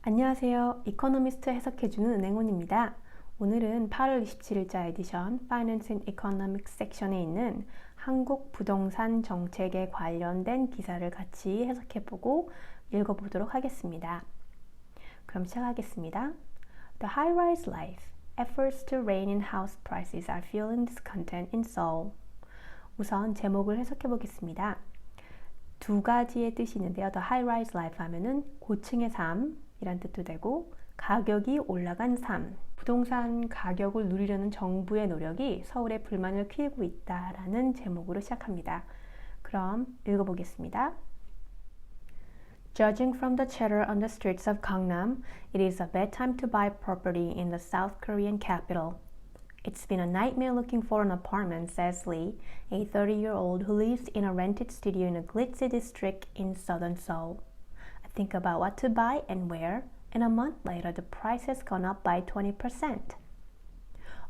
안녕하세요. 이코노미스트 해석해주는 은행원입니다. 오늘은 8월 27일자 에디션 Finance and Economics 섹션에 있는 한국부동산 정책에 관련된 기사를 같이 해석해보고 읽어보도록 하겠습니다. 그럼 시작하겠습니다. The high-rise life. Efforts to rein in house prices are fueling discontent in Seoul. 우선 제목을 해석해보겠습니다. 두 가지의 뜻이 있는데요. The high-rise life 하면은 고층의 삶 이란 뜻도 되고 가격이 올라간 삶, 부동산 가격을 누리려는 정부의 노력이 서울의 불만을 키우고 있다라는 제목으로 시작합니다. 그럼 읽어보겠습니다. Judging from the chatter on the streets of Gangnam, it is a bad time to buy property in the South Korean capital. It's been a nightmare looking for an apartment, says Lee, a 30-year-old who lives in a rented studio in a glitzy district in southern Seoul. Think about what to buy and where, and a month later the price has gone up by 20%.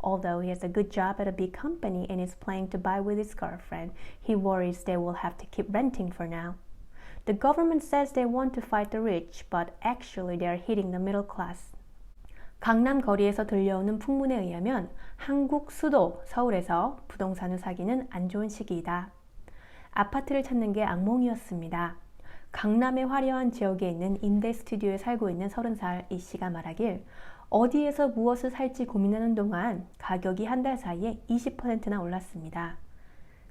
Although he has a good job at a big company and is planning to buy with his girlfriend, he worries they will have to keep renting for now. The government says they want to fight the rich, but actually they are hitting the middle class. 강남 거리에서 들려오는 풍문에 의하면 한국 수도 서울에서 부동산을 사기는 안 좋은 시기이다. 아파트를 찾는 게 악몽이었습니다. 강남의 화려한 지역에 있는 임대 스튜디오에 살고 있는 30살 이 씨가 말하길 어디에서 무엇을 살지 고민하는 동안 가격이 한 달 사이에 20%나 올랐습니다.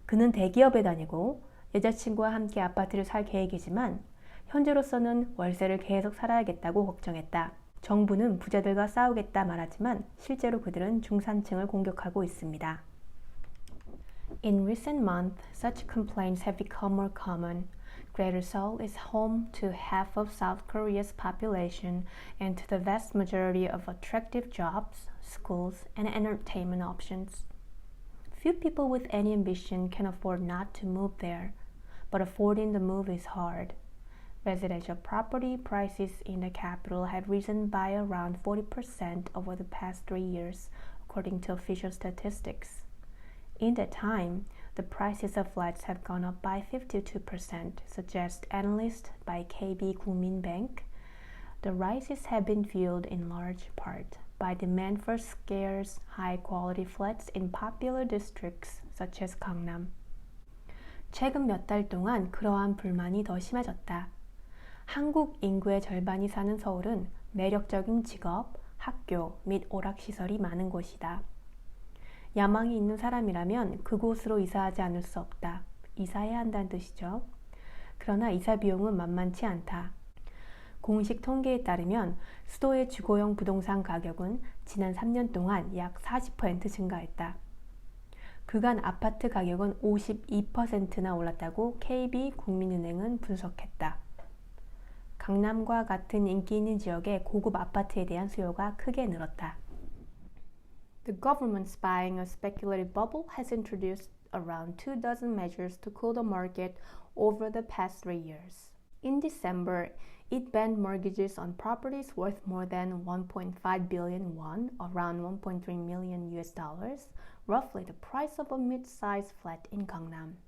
그는 대기업에 다니고 여자친구와 함께 아파트를 살 계획이지만 현재로서는 월세를 계속 살아야겠다고 걱정했다. 정부는 부자들과 싸우겠다 말하지만 실제로 그들은 중산층을 공격하고 있습니다. In recent months, such complaints have become more common. Greater Seoul is home to half of South Korea's population and to the vast majority of attractive jobs, schools, and entertainment options. Few people with any ambition can afford not to move there, but affording the move is hard. Residential property prices in the capital have risen by around 40% over the past 3 years, according to official statistics. In that time, the prices of flats have gone up by 52%, suggest analysts by KB Gumminbank. The rises have been fueled in large part by demand for scarce, high-quality flats in popular districts such as Gangnam. 최근 몇 달 동안 그러한 불만이 더 심해졌다. 한국 인구의 절반이 사는 서울은 매력적인 직업, 학교 및 오락시설이 많은 곳이다. 야망이 있는 사람이라면 그곳으로 이사하지 않을 수 없다. 이사해야 한다는 뜻이죠. 그러나 이사 비용은 만만치 않다. 공식 통계에 따르면 수도의 주거용 부동산 가격은 지난 3년 동안 약 40% 증가했다. 그간 아파트 가격은 52%나 올랐다고 KB국민은행은 분석했다. 강남과 같은 인기 있는 지역의 고급 아파트에 대한 수요가 크게 늘었다. The government spying a speculative bubble has introduced around 24 measures to cool the market over the past 3 years. In December, it banned mortgages on properties worth more than 1.5 billion won, around 1.3 million US dollars, roughly the price of a mid-sized flat in Gangnam.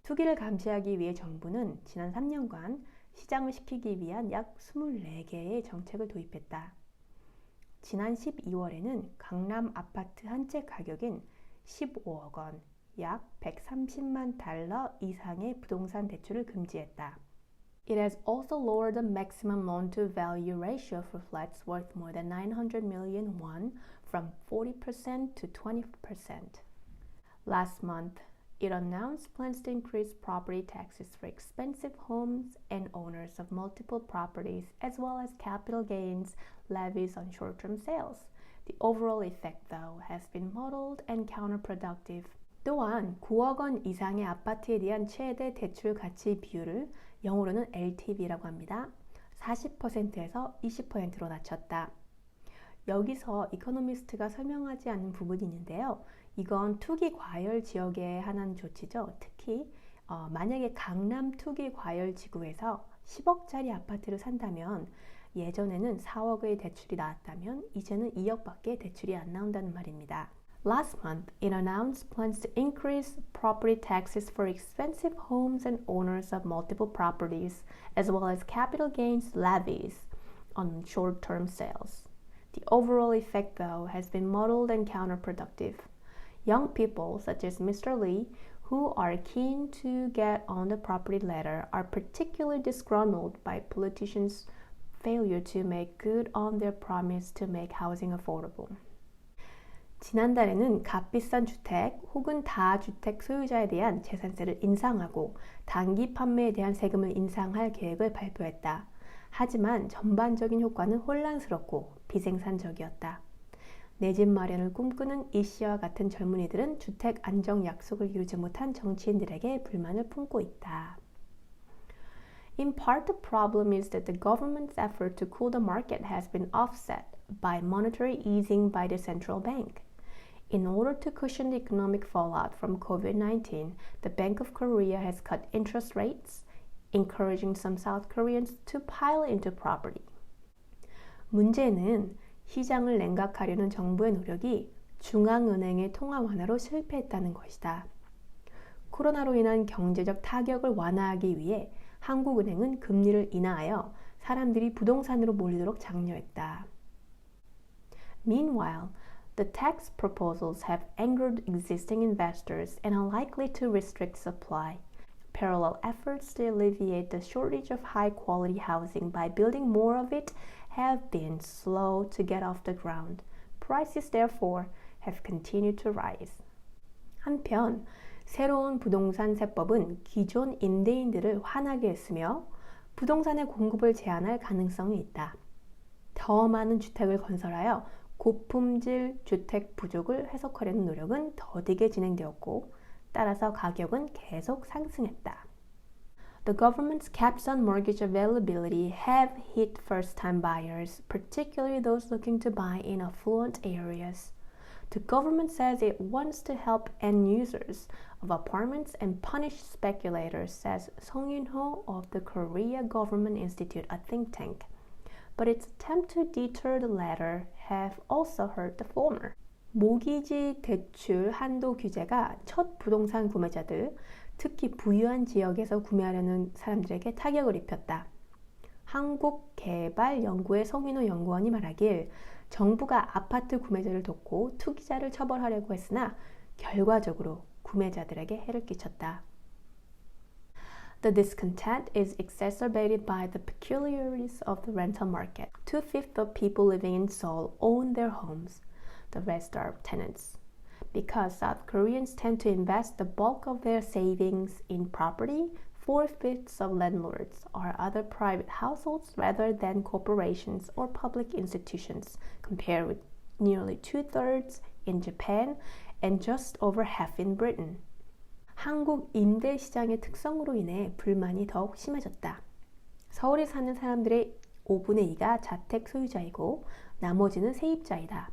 투기를 감시하기 위해 정부는 지난 3년간 시장을 시키기 위한 약 24개의 정책을 도입했다. 지난 12월에는 강남 아파트 한 채 가격인 15억 원, 약 130만 달러 이상의 부동산 대출을 금지했다. It has also lowered the maximum loan-to-value ratio for flats worth more than 900 million won from 40% to 20%. Last month, it announced plans to increase property taxes for expensive homes and owners of multiple properties, as well as capital gains levies on short-term sales. The overall effect, though, has been muddled and counterproductive. 또한 9억 원 이상의 아파트에 대한 최대 대출 가치 비율을 영어로는 LTV라고 합니다. 40%에서 20%로 낮췄다. 여기서 이코노미스트가 설명하지 않는 부분이 있는데요. 이건 투기 과열 지역에 한한 조치죠. 특히 만약에 강남 투기 과열 지구에서 10억짜리 아파트를 산다면 예전에는 4억의 대출이 나왔다면 이제는 2억밖에 대출이 안 나온다는 말입니다. Last month, it announced plans to increase property taxes for expensive homes and owners of multiple properties, as well as capital gains levies on short-term sales. The overall effect, though, has been muddled and counterproductive. Young people, such as Mr. Lee, who are keen to get on the property ladder, are particularly disgruntled by politicians' failure to make good on their promise to make housing affordable. 지난달에는 값비싼 주택 혹은 다주택 소유자에 대한 재산세를 인상하고 단기 판매에 대한 세금을 인상할 계획을 발표했다. 하지만 전반적인 효과는 혼란스럽고 비생산적이었다. 내 집 마련을 꿈꾸는 이 씨와 같은 젊은이들은 주택 안정 약속을 이루지 못한 정치인들에게 불만을 품고 있다. In part, the problem is that the government's effort to cool the market has been offset by monetary easing by the central bank. In order to cushion the economic fallout from COVID-19, the Bank of Korea has cut interest rates, encouraging some South Koreans to pile into property. 문제는 시장을 냉각하려는 정부의 노력이 중앙은행의 통화 완화로 실패했다는 것이다. 코로나로 인한 경제적 타격을 완화하기 위해 한국은행은 금리를 인하하여 사람들이 부동산으로 몰리도록 장려했다. Meanwhile, the tax proposals have angered existing investors and are likely to restrict supply. Parallel efforts to alleviate the shortage of high-quality housing by building more of it have been slow to get off the ground. Prices, therefore, have continued to rise. 한편, 새로운 부동산 세법은 기존 임대인들을 화나게 했으며 부동산의 공급을 제한할 가능성이 있다. 더 많은 주택을 건설하여 고품질 주택 부족을 해소하려는 노력은 더디게 진행되었고 따라서 가격은 계속 상승했다. The government's caps on mortgage availability have hit first-time buyers, particularly those looking to buy in affluent areas. The government says it wants to help end users of apartments and punish speculators, says Song Yun-ho of the Korea Government Institute, a think tank. But its attempt to deter the latter have also hurt the former. 모기지 대출 한도 규제가 첫 부동산 구매자들, 특히 부유한 지역에서 구매하려는 사람들에게 타격을 입혔다. 한국개발연구의 성민호 연구원이 말하길 정부가 아파트 구매자를 돕고 투기자를 처벌하려고 했으나 결과적으로 구매자들에게 해를 끼쳤다. The discontent is exacerbated by the peculiarities of the rental market. 2/5 of people living in Seoul own their homes. The rest are tenants. Because South Koreans tend to invest the bulk of their savings in property, 4/5 of landlords are other private households rather than corporations or public institutions, compared with nearly 2/3 in Japan and just over half in Britain. 한국 임대 시장의 특성으로 인해 불만이 더욱 심해졌다. 서울에 사는 사람들의 5분의 2가 자택 소유자이고 나머지는 세입자이다.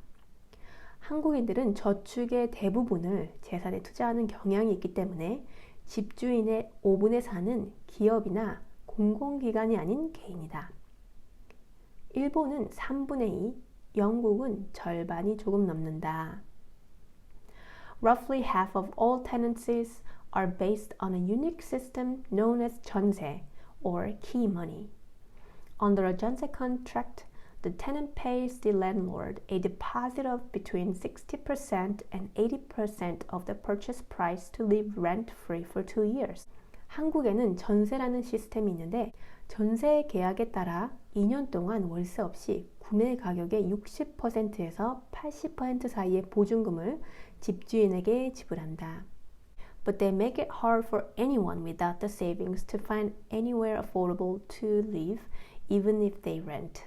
한국인들은 저축의 대부분을 재산에 투자하는 경향이 있기 때문에 집주인의 5분의 4는 기업이나 공공기관이 아닌 개인이다. 일본은 3분의 2, 영국은 절반이 조금 넘는다. Roughly half of all tenancies are based on a unique system known as 전세 or key money. Under a 전세 contract, the tenant pays the landlord a deposit of between 60% and 80% of the purchase price to live rent-free for 2 years. 한국에는 전세라는 시스템이 있는데 전세 계약에 따라 2년 동안 월세 없이 구매 가격의 60%에서 80% 사이의 보증금을 집주인에게 지불한다. But they make it hard for anyone without the savings to find anywhere affordable to live, even if they rent.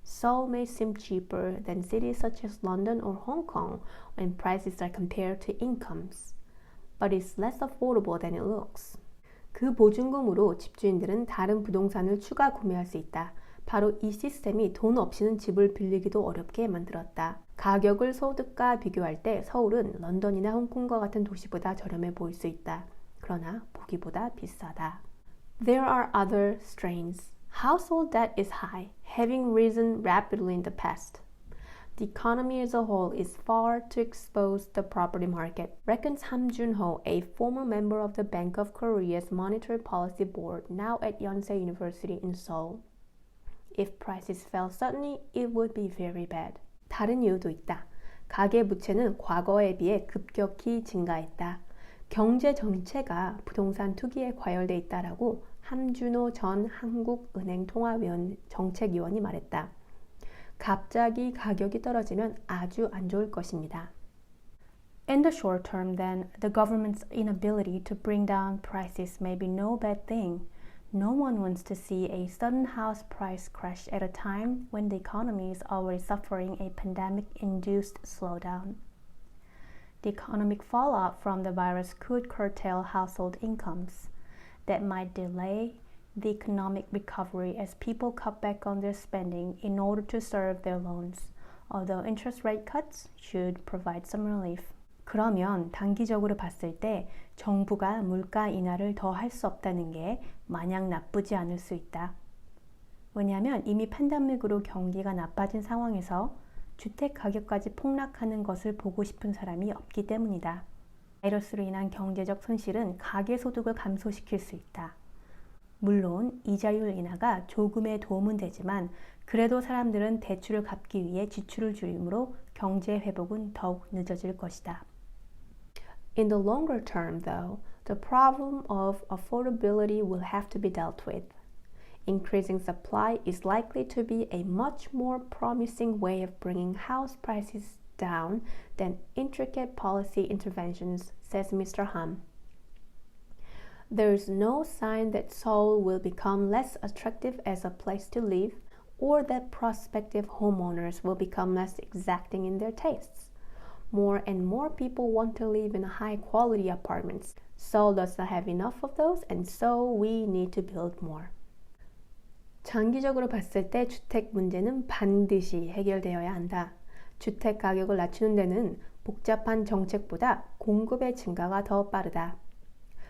Seoul may seem cheaper than cities such as London or Hong Kong when prices are compared to incomes, but it's less affordable than it looks. 그 보증금으로 집주인들은 다른 부동산을 추가 구매할 수 있다. 바로 이 시스템이 돈 없이는 집을 빌리기도 어렵게 만들었다. 가격을 소득과 비교할 때 서울은 런던이나 홍콩과 같은 도시보다 저렴해 보일 수 있다. 그러나 보기보다 비싸다. There are other strains. Household debt is high, having risen rapidly in the past. The economy as a whole is far too exposed to the property market, reckons Ham Jun-ho, a former member of the Bank of Korea's Monetary Policy Board, now at Yonsei University in Seoul. If prices fell suddenly, it would be very bad. 다른 이유도 있다. 가계부채는 과거에 비해 급격히 증가했다. 경제 전체가 부동산 투기에 과열돼 있다라고 함준호 전 한국은행통화위원 정책위원이 말했다. 갑자기 가격이 떨어지면 아주 안 좋을 것입니다. In the short term, then, the government's inability to bring down prices may be no bad thing. No one wants to see a sudden house price crash at a time when the economy is already suffering a pandemic-induced slowdown. The economic fallout from the virus could curtail household incomes. That might delay the economic recovery as people cut back on their spending in order to serve their loans, although interest rate cuts should provide some relief. 그러면 단기적으로 봤을 때 정부가 물가 인하를 더 할 수 없다는 게 마냥 나쁘지 않을 수 있다. 왜냐하면 이미 팬데믹으로 경기가 나빠진 상황에서 주택 가격까지 폭락하는 것을 보고 싶은 사람이 없기 때문이다. 바이러스로 인한 경제적 손실은 가계소득을 감소시킬 수 있다. 물론 이자율 인하가 조금의 도움은 되지만 그래도 사람들은 대출을 갚기 위해 지출을 줄이므로 경제 회복은 더욱 늦어질 것이다. In the longer term, though, the problem of affordability will have to be dealt with. Increasing supply is likely to be a much more promising way of bringing house prices down than intricate policy interventions, says Mr. Ham. There is no sign that Seoul will become less attractive as a place to live or that prospective homeowners will become less exacting in their tastes. More and more people want to live in high-quality apartments. Seoul does not have enough of those, and so we need to build more. 장기적으로 봤을 때 주택 문제는 반드시 해결되어야 한다. 주택 가격을 낮추는 데는 복잡한 정책보다 공급의 증가가 더 빠르다.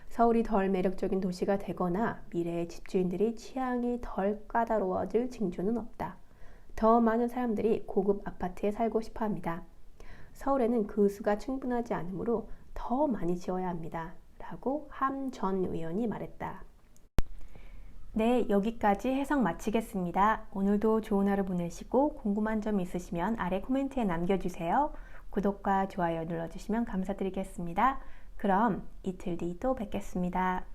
서울이 덜 매력적인 도시가 되거나 미래의 집주인들이 취향이 덜 까다로워질 징조는 없다. 더 많은 사람들이 고급 아파트에 살고 싶어 합니다. 서울에는 그 수가 충분하지 않으므로 더 많이 지어야 합니다. 라고 함 전 의원이 말했다. 네, 여기까지 해석 마치겠습니다. 오늘도 좋은 하루 보내시고 궁금한 점 있으시면 아래 코멘트에 남겨주세요. 구독과 좋아요 눌러주시면 감사드리겠습니다. 그럼 이틀 뒤 또 뵙겠습니다.